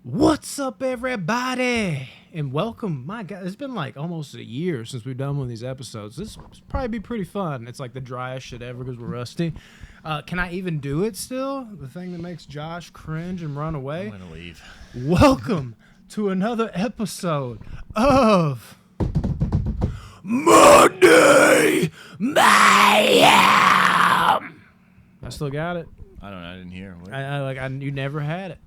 What's up, everybody? And welcome. My God, it's been like almost a year since we've done one of these episodes. This will probably be pretty fun. It's like the driest shit ever because we're rusty. Can I even do it still? The thing that makes Josh cringe and run away? I'm going to leave. Welcome to another episode of Monday Mayhem. I still got it. I don't know. I didn't hear. You never had it.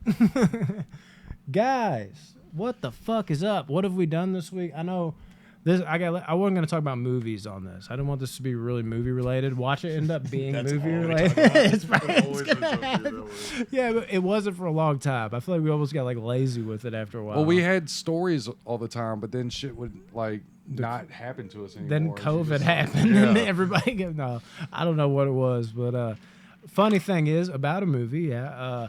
Guys, what the fuck is up? What have we done this week? I know this. I wasn't gonna talk about movies on this. I didn't want this to be really movie related. Watch it end up being movie related. It's gonna happen. Yeah, but it wasn't for a long time. I feel like we almost got like lazy with it after a while. Well, we had stories all the time, but then shit would like not happen to us anymore. Then COVID happened, and everybody. No, I don't know what it was, but funny thing is about a movie. Yeah.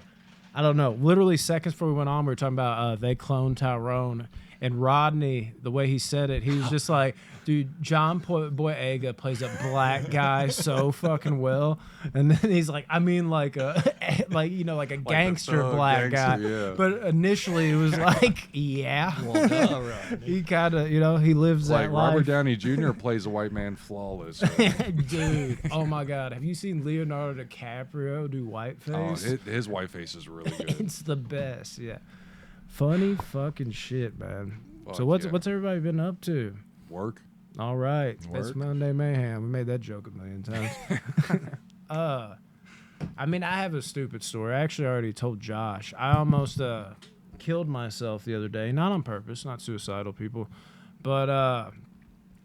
I don't know. Literally seconds before we went on, we were talking about they cloned Tyrone. And Rodney, the way he said it, he was just like, dude, John Boyega plays a black guy so fucking well. And then he's like, I mean, like a gangster black guy. Yeah. But initially it was like, yeah. Well, right. He kind of, he lives like that life. Robert Downey Jr. plays a white man flawless. Dude, oh my God. Have you seen Leonardo DiCaprio do whiteface? Oh, his white face is really good. It's the best, yeah. Funny fucking shit, man. Fuck So what's yeah. everybody been up to? Work. All right, Work. it's Monday Mayhem. We made that joke a million times. I mean, I have a stupid story. I actually already told Josh. I almost killed myself the other day, not on purpose, not suicidal people, but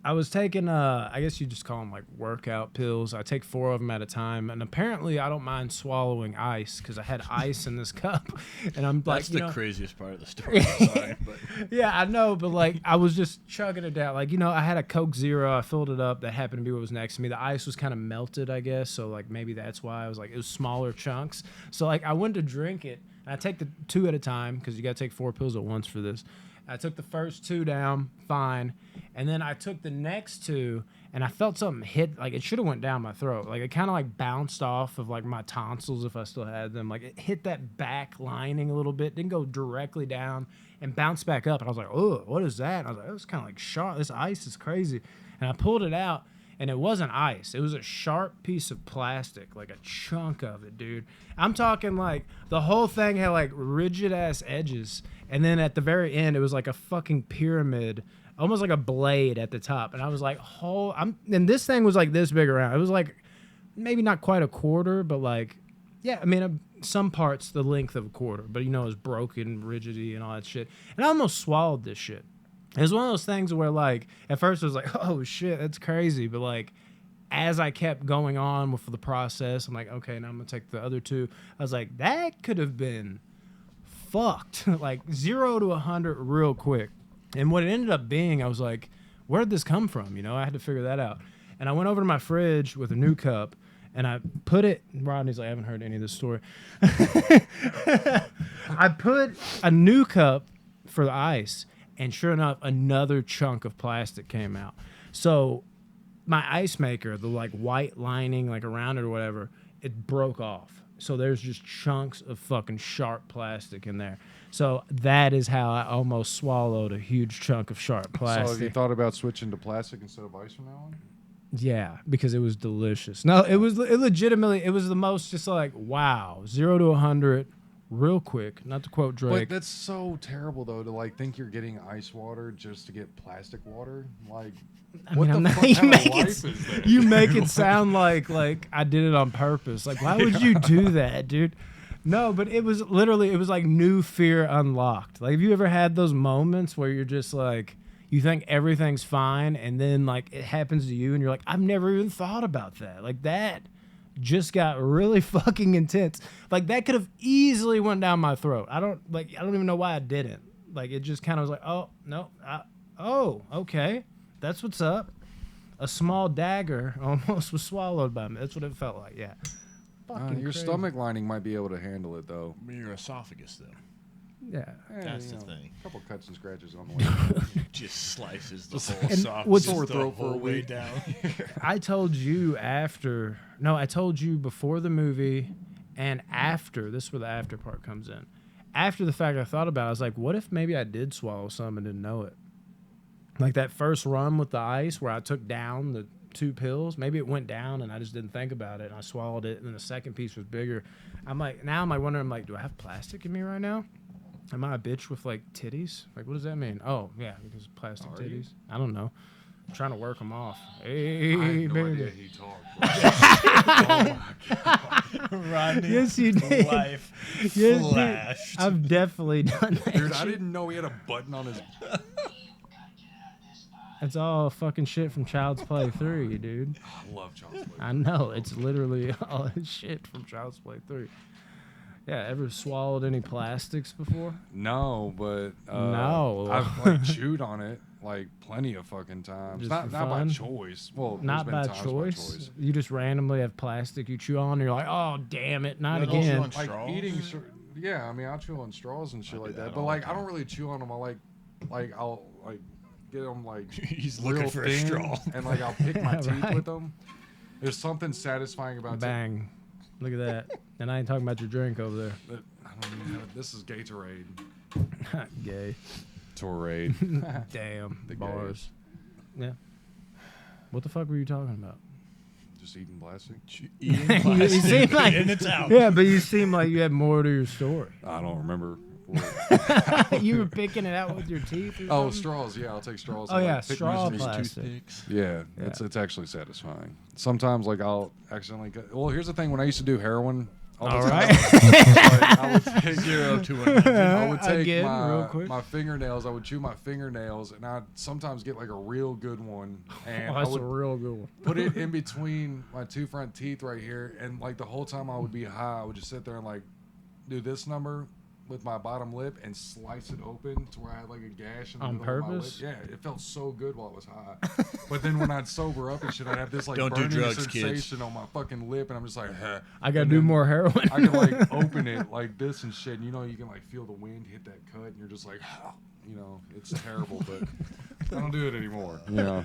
I was taking I guess you just call them like workout pills. I take 4 of them at a time, and apparently I don't mind swallowing ice because I had ice in this cup, and I'm like, That's the craziest part of the story. I'm sorry, but yeah, I know, but like I was just chugging it down. Like, I had a Coke Zero. I filled it up. That happened to be what was next to me. The ice was kind of melted, I guess. So like maybe that's why I was like, it was smaller chunks. So like I went to drink it, and I take the 2 at a time because you got to take 4 pills at once for this. I took the first 2 down, fine. And then I took the next 2, and I felt something hit, like it should have went down my throat. Like it kind of like bounced off of like my tonsils if I still had them. Like it hit that back lining a little bit, didn't go directly down, and bounced back up. And I was like, oh, what is that? And I was like, it was kind of like sharp. This ice is crazy. And I pulled it out, and it wasn't ice. It was a sharp piece of plastic, like a chunk of it, dude. I'm talking like the whole thing had like rigid ass edges. And then at the very end, it was like a fucking pyramid, almost like a blade at the top. And I was like, and this thing was like this big around. It was like maybe not quite a quarter, but like, yeah, I mean, some parts the length of a quarter, but it was broken, rigidity and all that shit. And I almost swallowed this shit. It was one of those things where like, at first I was like, oh shit, that's crazy. But like, as I kept going on with the process, I'm like, okay, now I'm going to take the other 2. I was like, that could have been fucked. Like 0 to 100 real quick. And what it ended up being, I was like, where did this come from? I had to figure that out. And I went over to my fridge with a new cup, and I put it, Rodney's like, I haven't heard any of this story. I put a new cup for the ice, and sure enough, another chunk of plastic came out. So my ice maker, the like white lining like around it or whatever, it broke off. So there's just chunks of fucking sharp plastic in there. So that is how I almost swallowed a huge chunk of sharp plastic. So have you thought about switching to plastic instead of ice from now on? Yeah, because it was delicious. No, it was legitimately, it was the most just like, wow, 0 to 100 real quick. Not to quote Drake. But that's so terrible though, to like think you're getting ice water just to get plastic water. Like, what the fuck kind of life is that? You make it sound like I did it on purpose. Like, why would you do that, dude? No, but it was literally, it was like new fear unlocked. Like, have you ever had those moments where you're just like, you think everything's fine, and then like it happens to you, and you're like, I've never even thought about that. Like that just got really fucking intense. Like that could have easily went down my throat. I don't even know why I didn't. Like it just kind of was like, oh no, oh okay, that's what's up. A small dagger almost was swallowed by me. That's what it felt like. Yeah. Your crazy. stomach lining might be able to handle it though. your esophagus, though. Yeah. That's the thing. A couple cuts and scratches on the way. Just slices the whole And esophagus what's- Sore the throat for whole a way week. down. I told you before the movie and after. This is where the after part comes in. after the fact, I thought about it. I was like, what if maybe I did swallow some and didn't know it? Like that first run with the ice where I took down the 2 pills, maybe it went down and I just didn't think about it and I swallowed it and then the second piece was bigger. I'm like wondering, I'm like, do I have plastic in me right now? Am I a bitch with like titties? Like, what does that mean? Oh yeah, because plastic Are titties. you? I don't know. I'm trying to work them off. I Hey, had no baby. idea he talked. Rodney, Yes, you did. life Yes, dude. flashed. I've definitely done that. Dude, I shit. didn't know he had a button on his. It's all fucking shit from Child's Play 3, dude. I love Child's Play. I know. It's literally all shit from Child's Play 3. Yeah, ever swallowed any plastics before? No, but No. I've like chewed on it like plenty of fucking times. Just Not for by fun? choice. Well, Not there's by been times choice. You just randomly have plastic you chew on and you're like, oh, damn it, not You don't chew again. on Like straws? eating. Yeah, I mean, I chew on straws and shit I like do that that. But all like, the I don't time. really chew on them. I'll like get them like He's real looking for a thin, straw. and like I'll pick my teeth Right. with them. There's something satisfying about Bang. Look at that. And I ain't talking about your drink over there. I don't even know. This is Gatorade. Gay. Torade. Damn. The Bars. Yeah. What the fuck were you talking about? Just eating plastic. Eating You plastic, seem like- and it's out. Yeah, but you seem like you had more to your story. I don't remember. You were picking it out with your teeth or Oh, something? straws. Yeah, I'll take straws. Oh, and, yeah, like, pick straw my teeth. plastic. Toothpicks. Yeah, Yeah. it's actually satisfying. Sometimes like I'll accidentally get. Well, here's the thing: when I used to do heroin, All the time, right. like, I would take 0 to 100. I would take Again, real quick. my fingernails. I would chew my fingernails, and I'd sometimes get like a real good one, and Oh, I that's a would real good one. put it in between my 2 front teeth right here, and like the whole time I would be high, I would just sit there and like do this number with my bottom lip and slice it open to where I had like a gash in the On middle of my lip. purpose? Yeah, it felt so good while it was high. But then when I'd sober up and shit, I'd have this like Don't do burning drugs, kids. sensation on my fucking lip, and I'm just like, huh. I gotta And do then more heroin. I can like open it like this and shit, and you know you can like feel the wind hit that cut, and you're just like, you know, it's terrible, but I don't do it anymore. You know,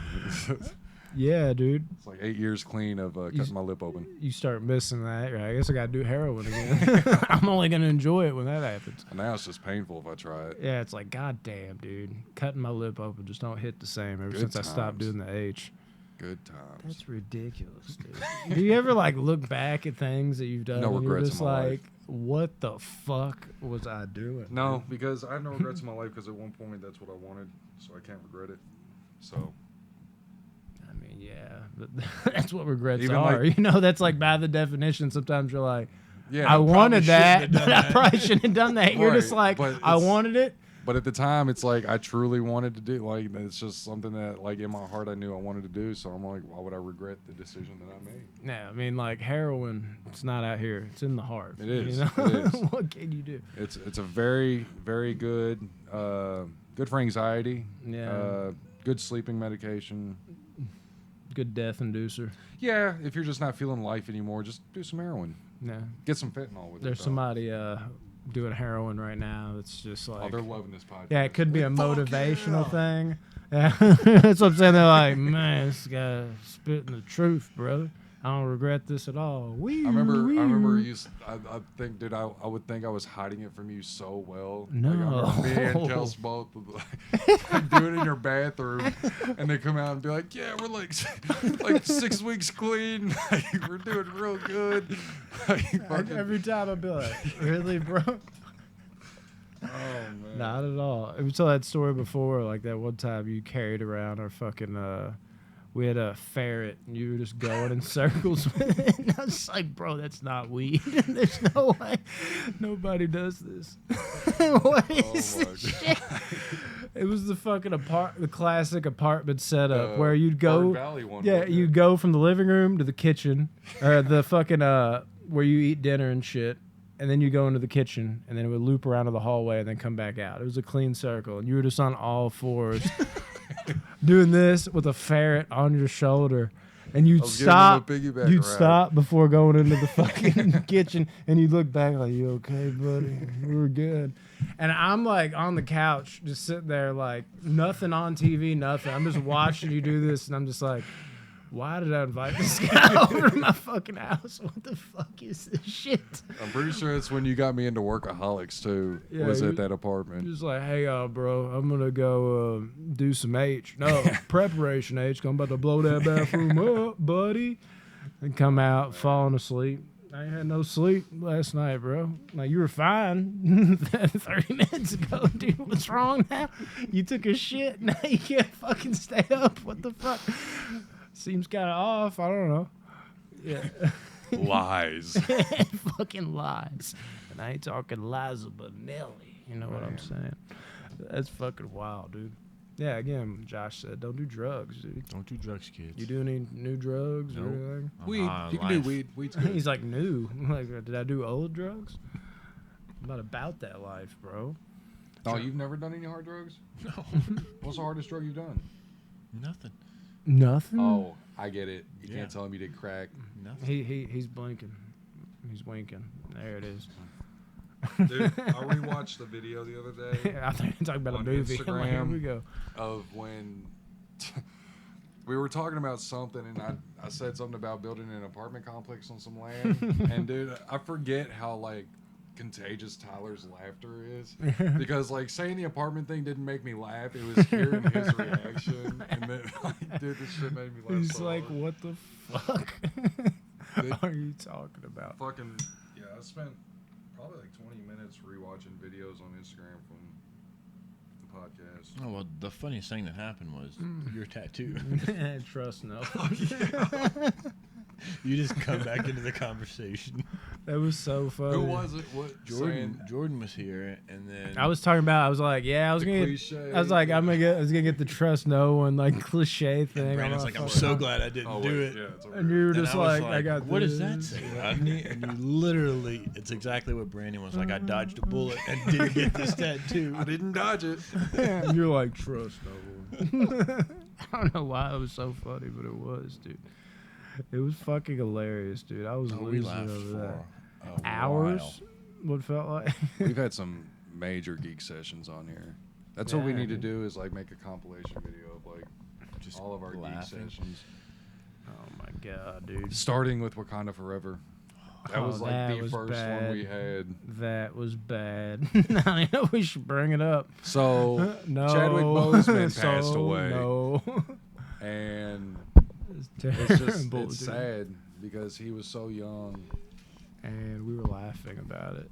Yeah, dude. it's like 8 years clean of cutting my lip open. You start missing that. Right? I guess I gotta do heroin again. I'm only gonna enjoy it when that happens. And now it's just painful if I try it. Yeah, it's like, god damn, dude. Cutting my lip open just don't hit the same ever Good since I stopped times. doing the H. Good times. That's ridiculous, dude. Do you ever like look back at things that you've done No and you're regrets just in my like, life. what the fuck was I doing? No, because I have no regrets in my life because at one point that's what I wanted, so I can't regret it. So I mean, yeah, but that's what regrets Even, are. like- You know, that's like by the definition. Sometimes you're like, yeah, I wanted that, shouldn't have but done I that. probably shouldn't have done that. You're just Right, like, but I it's- wanted it. but at the time it's like I truly wanted to do. Like it's just something that like in my heart I knew I wanted to do. So I'm like, why would I regret the decision that I made? Yeah, I mean, like heroin, it's not out here. It's in the heart. It is, You know? it is. What can you do? It's a very very good good for anxiety. Yeah. Good sleeping medication. Good death inducer. Yeah, if you're just not feeling life anymore, just do some heroin. Yeah. Get some fentanyl with There's it. though. somebody doing heroin right now that's just Oh, like, they're loving this podcast. yeah, it could be a Fuck motivational yeah. thing. Yeah, that's what I'm saying. They're like, man, this guy spitting the truth, brother. I don't regret this at all. I remember you. I think, dude, I would think I was hiding it from you so well. No. Like, I remember me and Kels both would, like, do it in your bathroom, and they come out and be like, "Yeah, we're like 6 weeks clean. Like, we're doing real good." Like, fucking- Every time I'd be like, really, bro? oh man. Not at all. We told that story before, like that one time you carried around our fucking, we had a ferret and you were just going in circles with it. And I was like, bro, that's not weed. There's no way. Nobody does this. What is Oh my this shit? It was the fucking the classic apartment setup where you'd Bird go. Valley one, Yeah, wasn't you it? go from the living room to the kitchen, or the fucking where you eat dinner and shit, and then you go into the kitchen, and then it would loop around to the hallway and then come back out. It was a clean circle, and you were just on all fours, doing this with a ferret on your shower, and you'd I was giving him a stop. piggyback You'd ride. stop before going into the fucking kitchen, and you'd look back like, "You okay, buddy? We're good." And I'm like on the couch, just sitting there, like nothing on TV, nothing. I'm just watching you do this, and I'm just like, Why did I invite this guy over to my fucking house? What the fuck is this shit? I'm pretty sure it's when you got me into Workaholics too. Yeah, was you- at that apartment. Just like, hey, bro, I'm gonna go do some preparation H. 'Cause I'm about to blow that bathroom up, buddy. And come out, falling asleep. I ain't had no sleep last night, bro. Like, you were fine 30 minutes ago, dude. What's wrong now? You took a shit. Now you can't fucking stay up. What the fuck? Seems kind of off. I don't know. Yeah. Lies. Fucking lies. And I ain't talking Liza, but Nelly. You know what I'm saying? That's fucking wild, dude. Yeah, again, Josh said, don't do drugs, dude. Don't do drugs, kids. You do any new drugs or Nope. anything? Weed. high on You can do life. weed. Weed's good. He's like, new. Like, did I do old drugs? I'm not about that life, bro. Oh, you've never done any hard drugs? No, What's the hardest drug you've done? nothing. Nothing? Oh, I get it. You Yeah. can't tell him you did crack. Nothing. He's blinking. He's winking. There it is. Dude, I rewatched the video the other day I thought you were talking about a On movie. I'm like, here Instagram. we go. of when we were talking about something, and I said something about building an apartment complex on some land. And dude, I forget how like contagious Tyler's laughter is, because like saying the apartment thing didn't make me laugh. It was hearing his reaction, and then like, dude, this shit made me laugh. He's so like, hard. what the fuck They- are you talking about? Fucking yeah, I spent probably like 20 minutes rewatching videos on Instagram from the podcast. Oh well, the funniest thing that happened was your tattoo. Trust no. You just come back into the conversation. That was so funny. Who was it? What Jordan was here, and then I was talking about. I was like, yeah, I was The gonna. cliche, I was like, yeah. I was gonna get the trust no one like cliche thing. Brandon's I'm like, I'm not so fucking- glad I didn't Oh, do wait, it. yeah, it's over And here. you were And just I was like, I got. what does that this. say, Rodney? And you literally, it's exactly what Brandon was like. I dodged a bullet and didn't get this tattoo. I didn't dodge it. And you're like, trust no one. I don't know why it was so funny, but it was, dude. It was fucking hilarious, dude. I was Oh, we losing laughed over that. for a Hours. while. What felt like. We've had some major geek sessions on here. That's what we Yeah, need to dude. do is like make a compilation video of like Just all of our laughing. geek sessions, Oh my god, dude. starting with Wakanda Forever. That was Oh, like that the was first bad. one we had. That was bad. I know we should bring it up. So No. Chadwick Boseman passed So, away, No. and It's it's just terrible, it's dude. sad because he was so young, And we were laughing about it.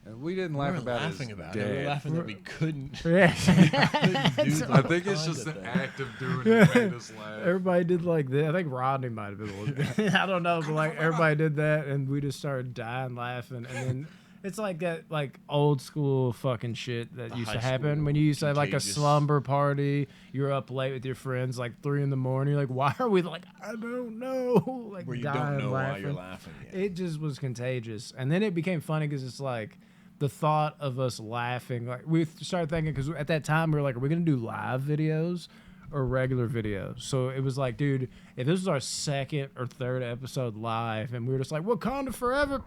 and we didn't We laugh were about laughing his about it. We death. were laughing that we couldn't. Yeah. couldn't do I the think it's just the Wakanda thing. act of doing it made us laugh. Everybody did like that. I think Rodney might have been a little bit. I don't know, but like everybody did that, and we just started dying laughing. And then it's like that, like old school fucking shit that The used to high happen school when you used to have like a contagious. slumber party. You're up late with your friends, like 3 in the morning. You're like, why are we like? I don't know. Like Where you dying don't know why laughing. you're laughing. Yet. It just was contagious, and then it became funny because it's like the thought of us laughing. Like we started thinking, because at that time we were like, are we gonna do live videos or regular videos? So it was like, dude, if this was our second or third episode live, and we were just like, Wakanda forever.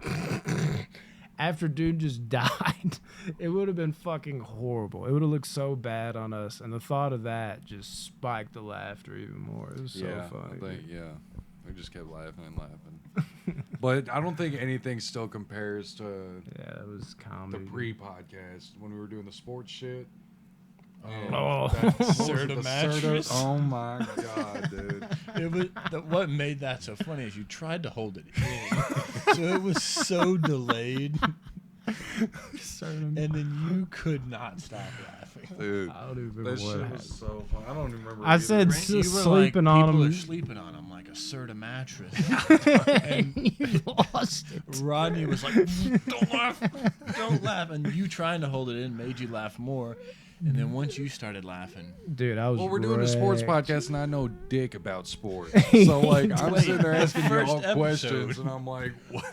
After dude just died, it would have been fucking horrible. It would have looked so bad on us, and the thought of that just spiked the laughter even more. It was so yeah, funny. I think, dude. yeah. We just kept laughing and laughing. But I don't think anything still compares to Yeah, that was the comedy. pre-podcast when we were doing the sports shit. Oh. That- what was Serta it, the mattress? Oh my god, dude. It was what made that so funny is you tried to hold it in, so it was so delayed, and then you could not stop laughing. Dude, I don't even remember that what shit happened. was so fun. I don't even remember. I either. said Brent, you were sleeping like, on people them. are sleeping on them like a Serta mattress. And you lost it. Rodney was like, "Don't laugh, don't laugh," and you trying to hold it in made you laugh more. And then once you started laughing, Dude, I was Well, we're doing a sports wrecked. podcast, and I know dick about sports. So, like, I'm Wait, sitting there the asking you first all episode. questions, and I'm like, what?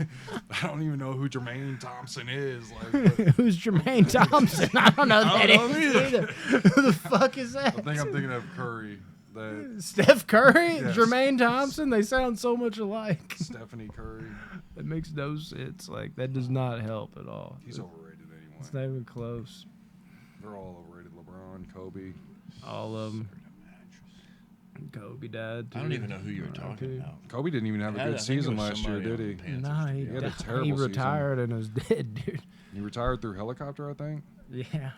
I don't even know who Jermaine Thompson is. Like, but Who's Jermaine Thompson? I don't know that don't know either. Who the fuck is that? I think I'm thinking of Curry. That Steph Curry? Yes. Jermaine Thompson? They sound so much alike. Stephanie Curry. That makes no sense. Like, that does not help at all. He's overrated anyway. It's not even close. They're all overrated. LeBron, Kobe. All of them. Kobe died. I don't even know who you were talking about. Kobe didn't even have a good season last year, did he? Nah, he had a terrible he season. retired and was dead, dude. He retired through helicopter, I think. Yeah.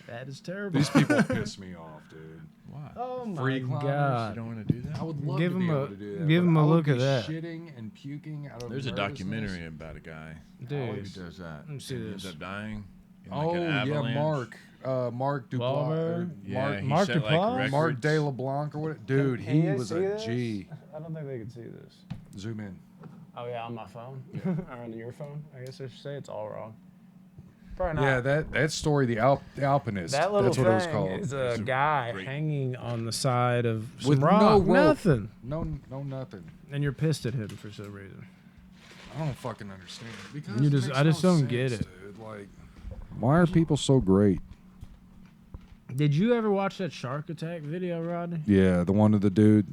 That is terrible. These people piss me off, dude. Why? Oh my Free climbers, god. You don't want to do that? I would love Give to be him able a- to do that. give but him a I would look at be that. Shitting and puking out of There's a nervousness. documentary about a guy Dude. who does that. Let me see He this. ends up dying. In like Oh an yeah, avalanche. Mark Duplass, Wahlberg? Yeah, he Mark set, Duplass? records. Mark De LeBlanc or what? Dude, Can he you was see a this? G. I don't think they can see this. Zoom in. Oh yeah, on my phone. Or on your phone. I guess I should say it's all wrong. Probably not. Yeah, that story, the Alpinist. That little that's what it was thing called. is a It's a guy great- hanging on the side of some With rock. no rope. Nothing. No, nothing. And you're pissed at him for some reason. I don't fucking understand. Because You it just- makes I just no don't get sense, it. Dude. Like, why are people so great? Did you ever watch that Shark Attack video, Rodney? Yeah, the one of the dude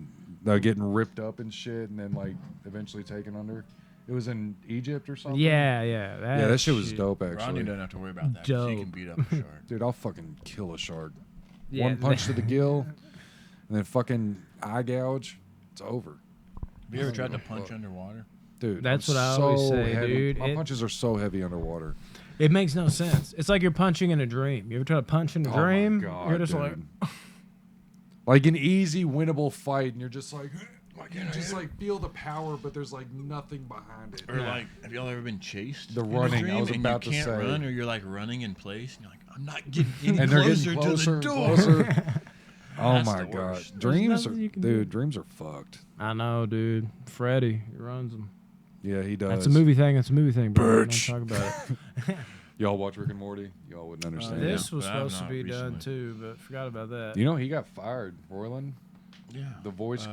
getting ripped up and shit, and then like eventually taken under. It was in Egypt or something. Yeah. Yeah, that shit was dope Rodney actually. doesn't have to worry about that. 'Cause he can Dope. beat up a shark. Dude, I'll fucking kill a shark. Yeah, One punch to the gill, and then fucking eye gouge. It's over. Have you ever tried to punch underwater? Dude, That's I'm what I always so say, heavy. dude. My It- punches are so heavy underwater. It makes no sense. It's like you're punching in a dream. You ever try to punch in a Oh my dream? God, You're just dude. Like an easy winnable fight, and you're just like you just like feel the power, but there's like nothing behind it. Or like, have y'all ever been chased? The in a running, I dream was and about you to can't say. run, or you're like running in place, and you're like, I'm not getting any And they're closer, getting closer to the and door. closer. Oh That's my the god, worst. dreams are, nothing you can do. dude. Dreams are fucked. I know, dude. Freddy, he runs them. Yeah, he does. That's a movie thing. That's a movie thing, bro. Don't Bitch. talk about it. Y'all watch Rick and Morty? Y'all wouldn't understand. This Yeah, was but I have supposed to not be done recently. too, but forgot about that. You know he got fired, Roiland, Yeah. the voice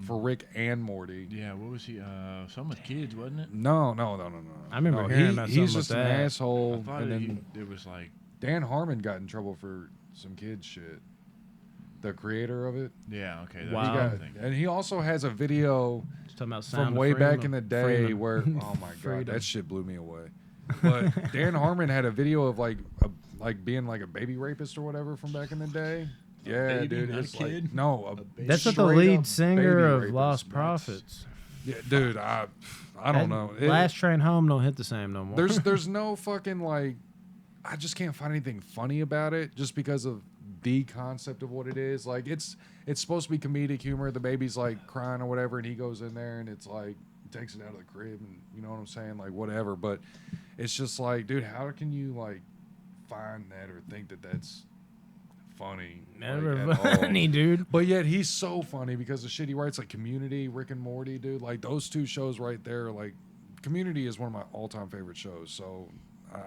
for Rick and Morty. Yeah, what was he? Some with kids, wasn't it? No. I remember No, hearing about he's something just with an that. I asshole. thought And then it was like, Dan Harmon got in trouble for some kid shit. The creator of it. yeah, okay. That Wow. was He got, something. and he also has a video Just talking about from Sound of way back Freedom. in the day Freedom. where, oh my god, Freedom. that shit blew me away. But Dan Harmon had a video of like being like a baby rapist or whatever from back in the day. Yeah, baby, dude, not a it's like kid? no, baby. That's not the straight lead up singer baby of rapist. Lost That's- Prophets. Yeah, dude, I don't know. It- Last Train Home don't hit the same no more. there's no fucking like, I just can't find anything funny about it just because of the concept of what it is. Like it's supposed to be comedic humor. The baby's like crying or whatever, and he goes in there and it's like takes it out of the crib, and you know what I'm saying, like whatever. But it's just like, dude, how can you like find that or think that that's funny? Never like, at all? funny, dude. But yet he's so funny because the shit he writes, like Community, Rick and Morty, dude. Like those two shows right there. Like Community is one of my all-time favorite shows. So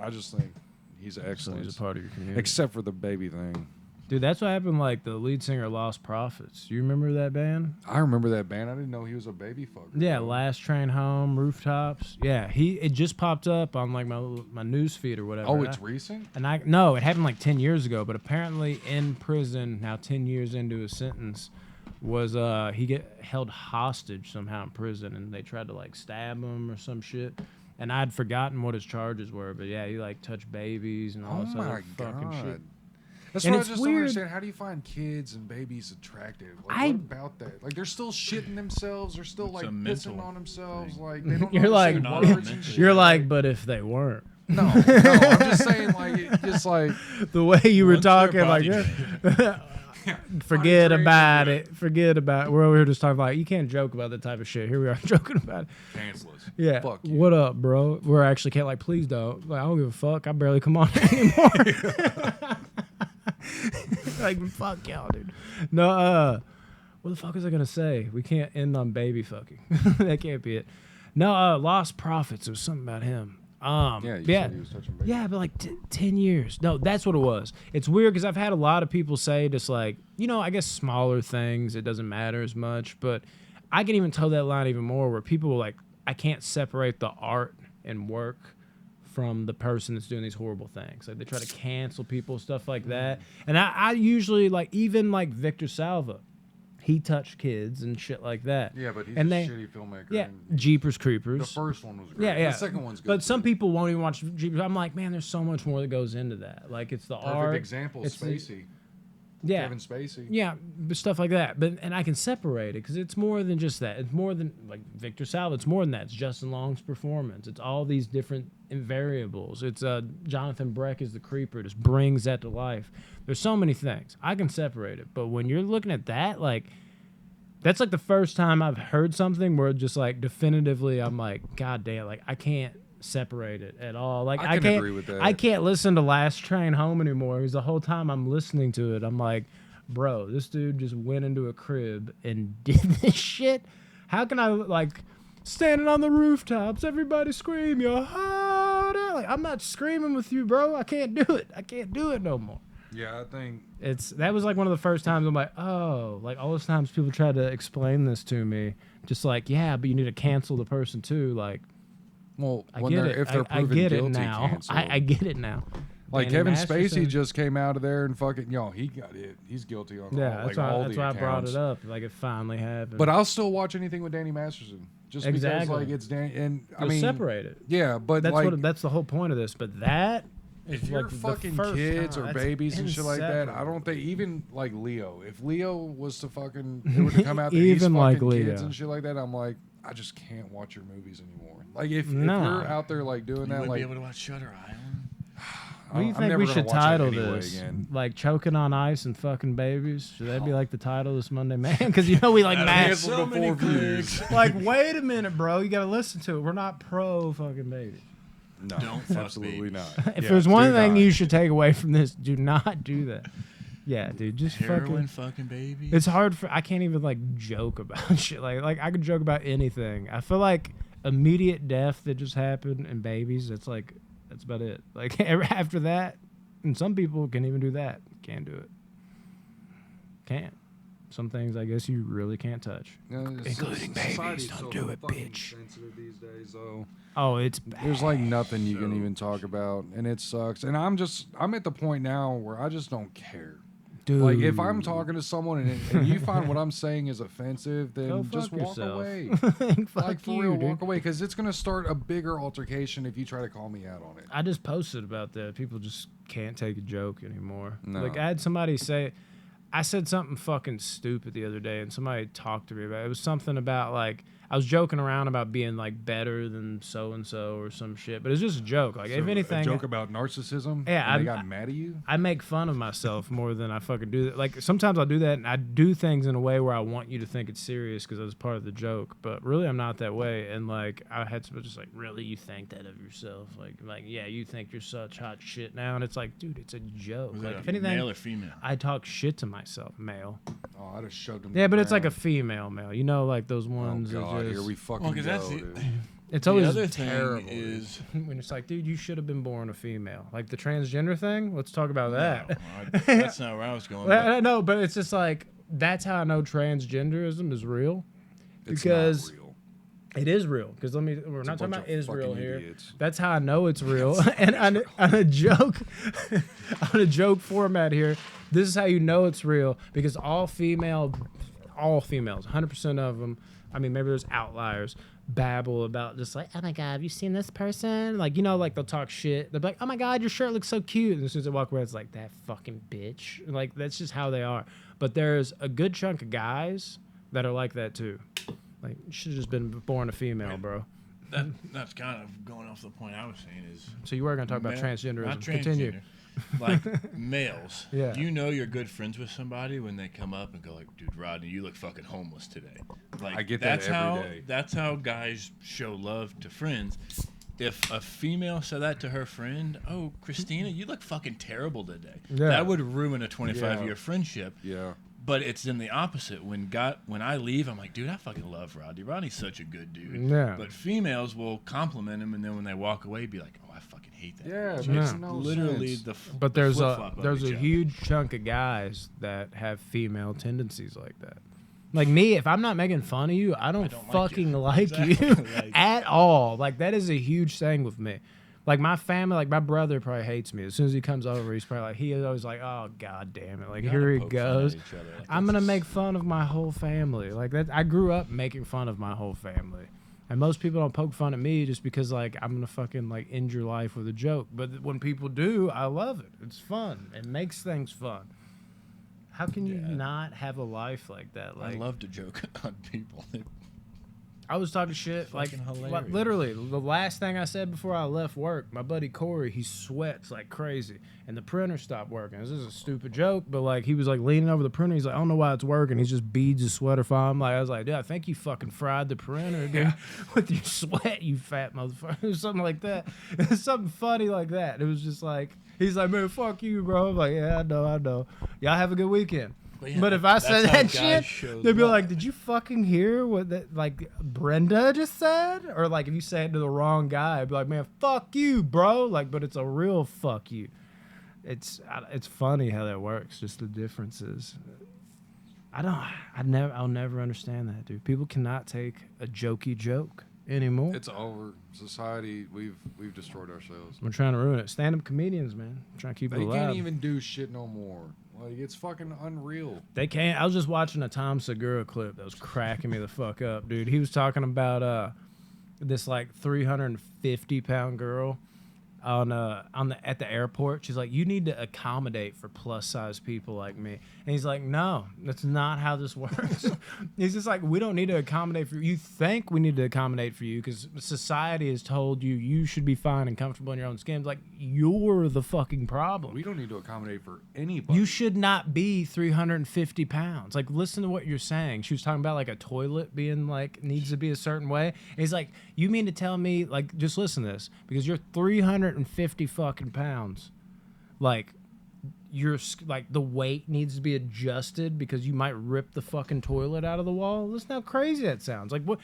I just think he's excellent. He's a part of your community. Except for the baby thing. Dude, that's what happened. Like the lead singer of Lost Prophets. You remember that band? I remember that band. I didn't know he was a baby fucker. Yeah, bro. Last Train Home, Rooftops. Yeah, it just popped up on like my news feed or whatever. Oh, And it's I- recent? And no, it happened like 10 years ago. But apparently in prison now, 10 years into his sentence, was he get held hostage somehow in prison, and they tried to like stab him or some shit. And I'd forgotten what his charges were, but yeah, he like touched babies and all Oh this my other fucking shit. god. That's And what I it's just don't weird. understand. How do you find kids and babies attractive? Like, I- what about that? Like, they're still shitting themselves. They're still It's like a pissing mental on themselves. thing. Like, they don't You're know how to say like- words and shit. You're like, but if they weren't. no, I'm just saying, like, it just like, The way you were Once they're talking, like, body forget Body about dream. it. Forget about it. We're over here just talking like, you can't joke about that type of shit. Here we are joking about it. pantsless. Yeah. Fuck you. What up, bro? We're actually can't like, please don't. Like, I don't give a fuck. I barely come on anymore. Like, fuck y'all, dude. No, what the fuck was I gonna say? We can't end on baby fucking. That can't be it. No, Lost Prophets. It was something about him. Yeah, you yeah. said he was touching babies. Yeah, but like 10 years. No, that's what it was. It's weird because I've had a lot of people say just like, I guess smaller things, it doesn't matter as much. But I can even tell that line even more where people will like, I can't separate the art and work from the person that's doing these horrible things. Like they try to cancel people, stuff like that. And I usually like, even like Victor Salva, he touched kids and shit like that. Yeah, but he's And a they- shitty filmmaker. Yeah, and Jeepers the Creepers. first one was great. Yeah, yeah. The second one's good. But some too. people won't even watch Jeepers. I'm like, man, there's so much more that goes into that. Like it's the Perfect art. example, it's the- Spacey. Yeah. Kevin Spacey. Yeah, but stuff like that. And I can separate it because it's more than just that. It's more than like Victor Salva. It's more than that. It's Justin Long's performance. It's all these different variables. It's Jonathan Breck is the creeper. Just brings that to life. There's so many things. I can separate it. But when you're looking at that, like, that's like the first time I've heard something where just like definitively I'm like, God damn, like I can't separate it at all. Like I can agree with that. I can't listen to Last Train Home anymore because the whole time I'm listening to it, I'm like, bro, this dude just went into a crib and did this shit. How can I like standing on the rooftops, everybody scream your heart out? Like, I'm not screaming with you, bro. I can't do it. I can't do it no more. Yeah, I think That was like one of the first times I'm like, oh, like all those times people try to explain this to me, just like, yeah, but you need to cancel the person too. Like, well, I when get they're it. if they're I proven get it guilty, now. cancel. I get it now. Like Danny Kevin Masterson. Spacey just came out of there and fucking he got it. He's guilty on Yeah, all, that's like, why. all That's the why I brought accounts. it up. Like it finally happened. But I'll still watch anything with Danny Masterson, just because Exactly. like it's Danny. And I You'll mean, separate it. yeah, but That's like that's the whole point of this. But that if is you're like the fucking first kids time. or That's babies and shit like that, I inseparable. don't think even like Leo. If Leo was to fucking it were to come out that he's Even like fucking kids Leo. and shit like that, I'm like, I just can't watch your movies anymore. Like if No. you're out there like doing You that, wouldn't like be able to watch Shutter Island. What do you I'm think never we gonna should watch that title anyway this? again. Like choking on ice and fucking babies? Should that be like the title of this Monday Man? Because you know we like mad. So many views. Like, wait a minute, bro. You got to listen to it. We're not pro fucking babies. No, Don't fuck absolutely babies. not. If Yeah, there's one do thing not. you should take away from this, do not do that. Yeah, dude, just Heroin fucking. fucking baby. It's hard for. I can't even like joke about shit. Like I could joke about anything. I feel like immediate death that just happened and babies. That's like that's about it. Like after that, and some people can even do that. Can't do it. Can't. Some things I guess you really can't touch. Including babies. Don't do it, bitch. Sensitive these days, so Oh, it's bad. there's like nothing you can even talk about, and it sucks. And I'm at the point now where I just don't care. Dude. Like if I'm talking to someone and you find what I'm saying is offensive, then Go just fuck walk yourself. away. Fuck Like for you, real, dude. walk away because it's gonna start a bigger altercation if you try to call me out on it. I just posted about that. People just can't take a joke anymore. No. Like I had somebody say, I said something fucking stupid the other day, and somebody talked to me about it. It was something about like I was joking around about being like better than so and so or some shit, but it's just a joke. Like if So, anything, a joke about narcissism. Yeah, and they I- got mad at you. I make fun of myself more than I fucking do that. Like sometimes I'll do that, and I do things in a way where I want you to think it's serious because it's part of the joke. But really, I'm not that way. And like I had some just like, really, you think that of yourself? Like yeah, you think you're such hot shit now, and it's like, dude, it's a joke. Was Like it if a anything, male or female? I talk shit to myself, male. Oh, I just shoved him. Yeah, but it's like a down. female male. You know, like those Oh ones. that god, just, here we fucking Well, 'cause go. that's the- dude. it's The always other terrible. thing is when it's like, dude, you should have been born a female. Like the transgender thing. Let's talk about that. No, that's not where I was going. Well, but no, but it's just like that's how I know transgenderism is real. It's Because not real. it is real. Because we're It's a not talking bunch about of Israel fucking here. idiots. That's how I know it's real. And on a joke, on a joke format here, this is how you know it's real because all females, 100% of them. I mean, maybe there's outliers. Babble about just like, oh my god, have you seen this person? Like, you know, like they'll talk shit. They'll be like, oh my god, your shirt looks so cute. And as soon as they walk away, it's like that fucking bitch. Like that's just how they are. But there's a good chunk of guys that are like that too. Like, you should have just been born a female, bro. that's kind of going off the point I was saying is So you were gonna talk about male- transgenderism. not Continue. transgender. Like males, Yeah. you know you're good friends with somebody when they come up and go like, "Dude, Rodney, you look fucking homeless today." Like I get that that's every how day. that's how guys show love to friends. If a female said that to her friend, "Oh, Christina, you look fucking terrible today," Yeah. that would ruin a 25-year Yeah. friendship. Yeah. But it's in the opposite. When I leave, I'm like, dude, I fucking love Rodney. Rodney's such a good dude. Yeah. But females will compliment him, and then when they walk away, be like, oh, I fucking hate that. Yeah, bitch. it makes Yeah. no Literally sense. the. But there's flip-flop of a each other. huge chunk of guys that have female tendencies like that. Like me, if I'm not making fun of you, I don't don't like fucking you. like you Exactly. Like- at all. Like that is a huge thing with me. Like my family, like my brother probably hates me. As soon as he comes over, he's probably like, he is always like, oh god damn it, like You gotta here he poke fun at goes. each other. Like, I'm that's gonna just- make fun of my whole family. Like that, I grew up making fun of my whole family, and most people don't poke fun at me just because like I'm gonna fucking like end your life with a joke. But when people do, I love it. It's fun. It makes things fun. How can you Yeah. not have a life like that? I Like, love to joke on people. I was talking shit, like Fucking hilarious. literally the last thing I said before I left work. My buddy Corey, he sweats like crazy, and the printer stopped working. This is a stupid joke, but like he was like leaning over the printer. He's like, I don't know why it's working. He's just beads of sweat off. I was like, dude, I think you fucking fried the printer, dude, with your sweat, you fat motherfucker, something like that. It was something funny like that. It was just like he's like, man, fuck you, bro. I'm like, yeah, I know. Y'all have a good weekend. But if I said that shit, they'd be like, did you fucking hear what that, like, Brenda just said? Or, like, if you say it to the wrong guy, I'd be like, man, fuck you, bro. Like, but it's a real fuck you. It's funny how that works, just the differences. I'll never understand that, dude. People cannot take a jokey joke anymore. It's over. Society, we've destroyed ourselves. We're trying to ruin it. Stand-up comedians, man. Trying to keep it They alive. can't even do shit no more. Like, it's fucking unreal. They can't. I was just watching a Tom Segura clip that was cracking me the fuck up, dude. He was talking about this like 350-pound girl at the airport. She's like, you need to accommodate for plus size people like me. And he's like, no, that's not how this works. He's just like, we don't need to accommodate for you. You think we need to accommodate for you because society has told you you should be fine and comfortable in your own skin. It's like, you're the fucking problem. We don't need to accommodate for anybody. You should not be 350 pounds. Like, listen to what you're saying. She was talking about like a toilet being like needs to be a certain way. And he's like, you mean to tell me, like, just listen to this, because you're 350 fucking pounds. Like, you're like the weight needs to be adjusted because you might rip the fucking toilet out of the wall. Listen how crazy that sounds. Like, what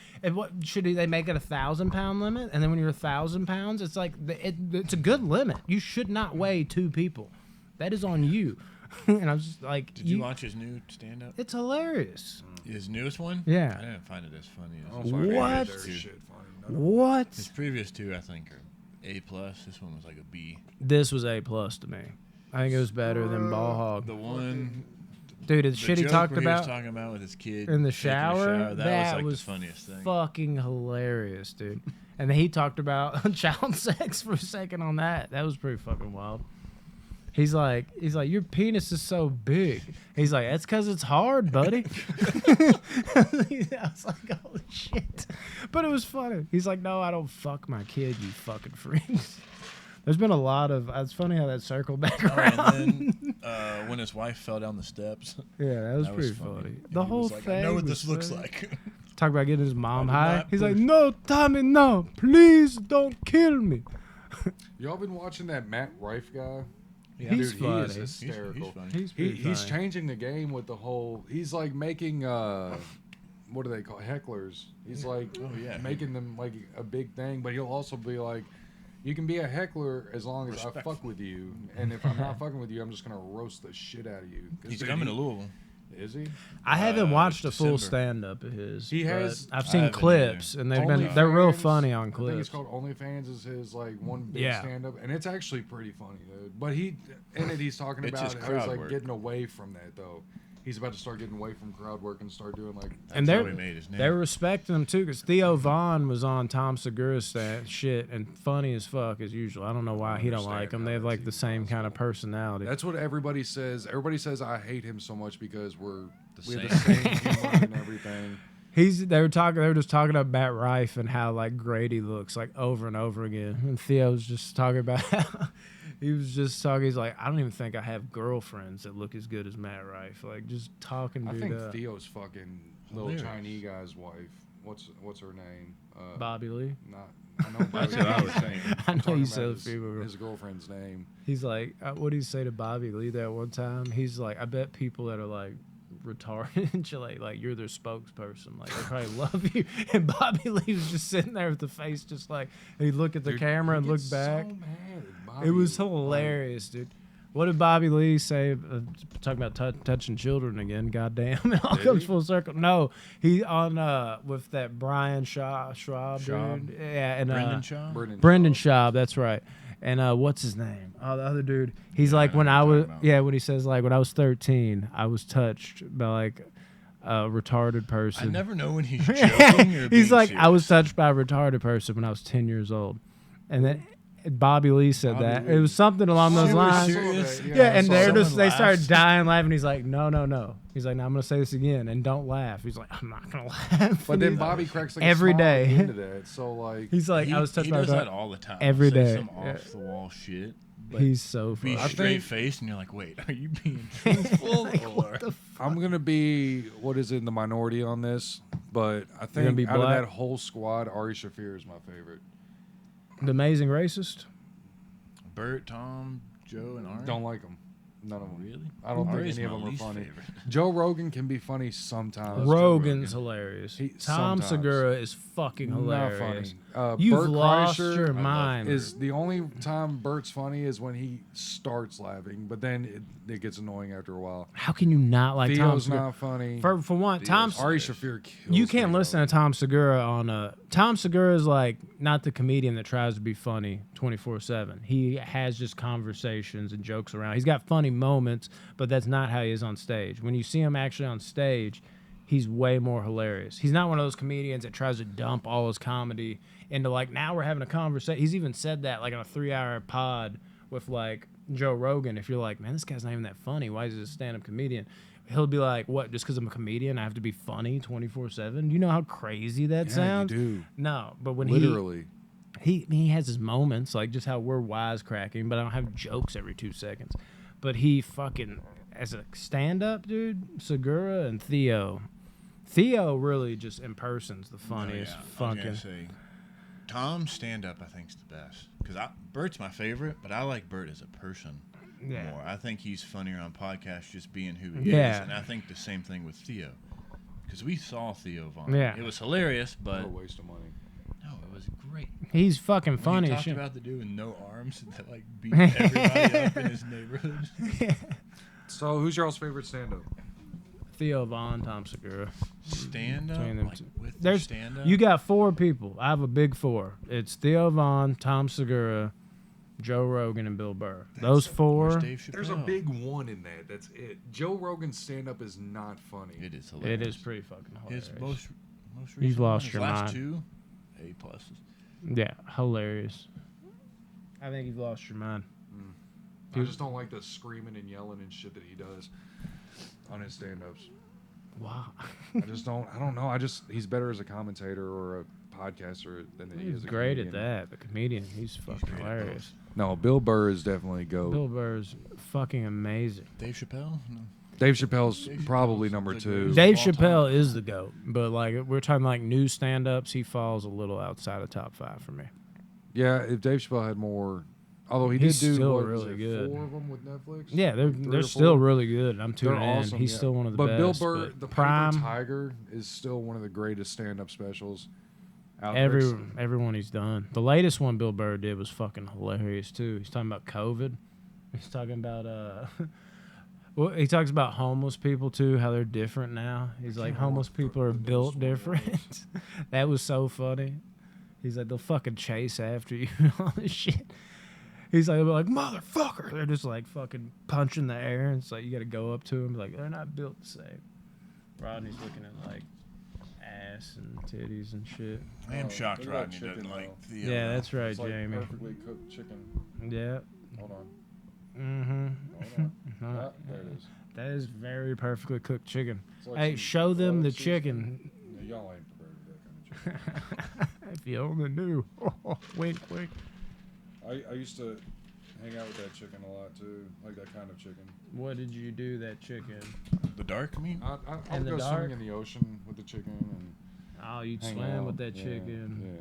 should they make it 1,000-pound limit? And then when you're 1,000 pounds, it's like it's a good limit. You should not weigh 2 people. That is on you. And I was just like, Did you watch his new stand-up? It's hilarious. His newest one? Yeah. I didn't find it as funny I as don't find What? any of their shit funny. What? his previous two. I think are A+. This one was like a B. This was A+ to me. I think it was better than Ball Hog. The one, Dude, the the shit he joke talked where he was about talking about with his kid in the taking a shower, that was like the funniest thing. fucking hilarious, dude. And then he talked about child sex for a second on that. That was pretty fucking wild. He's like, your penis is so big. He's like, that's because it's hard, buddy. I was like, holy shit. But it was funny. He's like, no, I don't fuck my kid, you fucking freaks. There's been a lot of. It's funny how that circled back around. And then when his wife fell down the steps. Yeah, that was That pretty was funny. funny. And The he whole was like, thing. I know what was this looks funny. like. Talk about getting his mom I did high. not He's like, push. no, Tommy, no, please don't kill me. Y'all been watching that Matt Rife guy? Yeah. He's Dude, funny. he is hysterical. He's funny. He's pretty He's funny. changing the game with the whole. He's like making what do they call hecklers? He's like Oh, yeah. making them like a big thing, but he'll also be like, you can be a heckler as long as I Respectful. fuck with you, and if I'm not fucking with you, I'm just gonna roast the shit out of you. 'Cause He's dude, coming to Louisville. Is he? I haven't watched a full December. stand-up of his. He but has- I've I seen haven't clips, and they're real OnlyFans, funny on I think it's clips. called OnlyFans. Is his like one big Yeah. stand-up, and it's actually pretty funny, dude. But he's talking It's about just how he's crowd like work. getting away from that though. He's about to start getting away from crowd work and start doing like. And That's how they're he made his name. they're respecting him too, because Theo Vaughn was on Tom Segura's shit and funny as fuck as usual. I don't know why he don't understand like him. how They have that's like the even same kind of possible. personality. That's what everybody says. Everybody says I hate him so much because we have the same. same humor and everything. They were just talking about Matt Rife and how like great he looks like over and over again. And Theo's just talking about how he's like, I don't even think I have girlfriends that look as good as Matt Rife. Like just talking I dude think up. Theo's fucking little Hilarious. Chinese guy's wife. What's her name? Bobby Lee. Not. I know. That's what I was saying. I know Talking you about said his, female. his girlfriend's name. He's like, what did he say to Bobby Lee that one time? He's like, I bet people that are like retarded and shit, like you're their spokesperson. Like they probably love you. And Bobby Lee was just sitting there with the face just like he'd look at the Dude, camera he and look gets back. So mad at Bobby. It was Like, hilarious, dude. What did Bobby Lee say? Talking about touching children again. Goddamn, it all Did comes he? full circle. No, he on with that Brian Schwab, Schaub? dude. Yeah, and Brendan Shaw? Brendan Schaub, that's right. And what's his name? Oh, the other dude. He's like I when know I what was you're talking about. when he says like when I was 13, I was touched by like a retarded person. I never know when he's joking or He's being like I was serious. touched by a retarded person when I was 10 years old, and then Bobby Lee said Bobby that. Lee. It was something along those Super lines. serious? Yeah, and Someone they started laughs. dying laughing. He's like, no. He's like, no, I'm gonna say this again, and don't laugh. He's like, I'm not gonna laugh. But then Bobby cracks like every a smile at the day. end of that. So like, He's like, I was touched he by does that that all the time. every Say day. some Yeah. off the wall shit. But He's so be funny. straight faced, and you're like, wait, are you being truthful? or I'm gonna be what is in the minority on this, but I gonna think be out of black? that whole squad, Ari Shaffir is my favorite. The Amazing Racist. Bert, Tom, Joe, and Ari? Don't like them. None of them. Really? I don't think Ari's any of my them are least funny. favorite. Joe Rogan can be funny sometimes. Rogan's hilarious. Tom sometimes. Segura is fucking Not hilarious. funny. You've Bert lost Kreischer your mind. is the only time Bert's funny is when he starts laughing, but then it gets annoying after a while. How can you not like Tom Theo's Segura? not funny. For one, Tom. Ari Shaffir kills. You can't me, listen though. to Tom Segura on Tom Segura is like not the comedian that tries to be funny 24/7. He has just conversations and jokes around. He's got funny moments, but that's not how he is on stage. When you see him actually on stage, he's way more hilarious. He's not one of those comedians that tries to dump all his comedy into like, now we're having a conversation. He's even said that like on a 3-hour pod with like Joe Rogan. If you're like, man, this guy's not even that funny. Why is he a stand-up comedian? He'll be like, what, just because I'm a comedian, I have to be funny 24/7? Do you know how crazy that sounds? You do. No, but when Literally. he has his moments, like just how we're wisecracking, but I don't have jokes every 2 seconds. But he fucking, as a stand-up, dude, Segura and Theo really just in person's the funniest I was fucking. gonna say, Tom's stand-up I think's the best because Bert's my favorite, but I like Bert as a person Yeah. more. I think he's funnier on podcasts just being who he Yeah. is, and I think the same thing with Theo because we saw Theo Vaughn. Yeah. It was hilarious, What but a waste of money. no, it was great. He's fucking When funny. he as talked shit. about the dude with no arms that like beat everybody up in his neighborhood. So who's y'all's favorite stand-up? Theo Vaughn, Tom Segura. Stand up, Between them like two. with There's stand up. you got 4 people. I have a big 4. It's Theo Vaughn, Tom Segura, Joe Rogan, and Bill Burr. Those 4. There's a big one in that. That's it. Joe Rogan's stand-up is not funny. It is hilarious. It is pretty fucking hilarious. His most recent You've lost one, his your last mind. 2 A+. Yeah, hilarious. I think you've lost your mind. I just don't like the screaming and yelling and shit that he does on his stand-ups. Wow. I don't know. He's better as a commentator or a podcaster than he He's is a great comedian. at that. The comedian, he's fucking great at hilarious. No, Bill Burr is definitely GOAT. Bill Burr's fucking amazing. Dave Chappelle? No. Dave Chappelle's Dave probably Chappelle's number the 2. greatest. Dave of all Chappelle time. is the GOAT, but like we're talking like new stand-ups, he falls a little outside of top 5 for me. Yeah, if Dave Chappelle had more, although he He's did do still what, really was it, good. 4 of them with Netflix. Yeah, they're Like 3 they're or still 4? really good. I'm tuning They're in. awesome. He's yeah. still one of the but best. Bill Burr, but the Prime, Paper Tiger, is still one of the greatest stand-up specials out everyone he's done. The latest one Bill Burr did was fucking hilarious too. He's talking about COVID. He's talking about well, he talks about homeless people too, how they're different now. He's like, homeless people are built different. That was so funny. He's like, they'll fucking chase after you and all this shit. He's like, they'll be like, motherfucker. They're just like fucking punching the air. And it's like, you got to go up to them, be like, they're not built the same. Rodney's looking at like ass and titties and shit. I am Oh, shocked look at that Rodney chicken, doesn't like though. Theo. Yeah, that's right, It's like Jamie. perfectly cooked chicken. Yeah. Hold on. Mm-hmm. Hold on. Ah, there it is. That is very perfectly cooked chicken. It's like Hey, some show them the garlic chicken. Yeah, y'all ain't prepared for that kind of chicken. If you only knew. Wink, wink. I used to hang out with that chicken a lot too, like that kind of chicken. What did you do that chicken? The dark meat? I In would the go dark? swimming in the ocean with the chicken and Oh, you'd hang swim out. with that Yeah, chicken.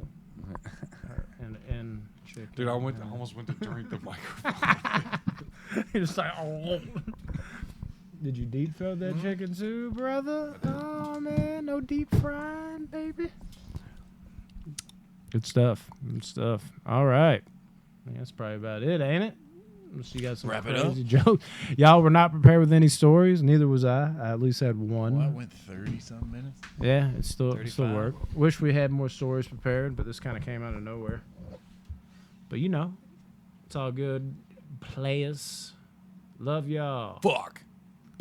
Yeah. And chicken. Dude, I almost went to drink the microphone. You're just like, oh. Did you deep throw that chicken too, brother? Oh, man. No deep frying, baby. Good stuff. Good stuff. All right. I think that's probably about it, ain't it? Unless you got some Wrap it up. crazy jokes. Y'all were not prepared with any stories. Neither was I. I at least had one. Well, I went 30-some minutes. Yeah, it still 35. work. Wish we had more stories prepared, but this kind of came out of nowhere. But you know, it's all good. Players. Love y'all. Fuck.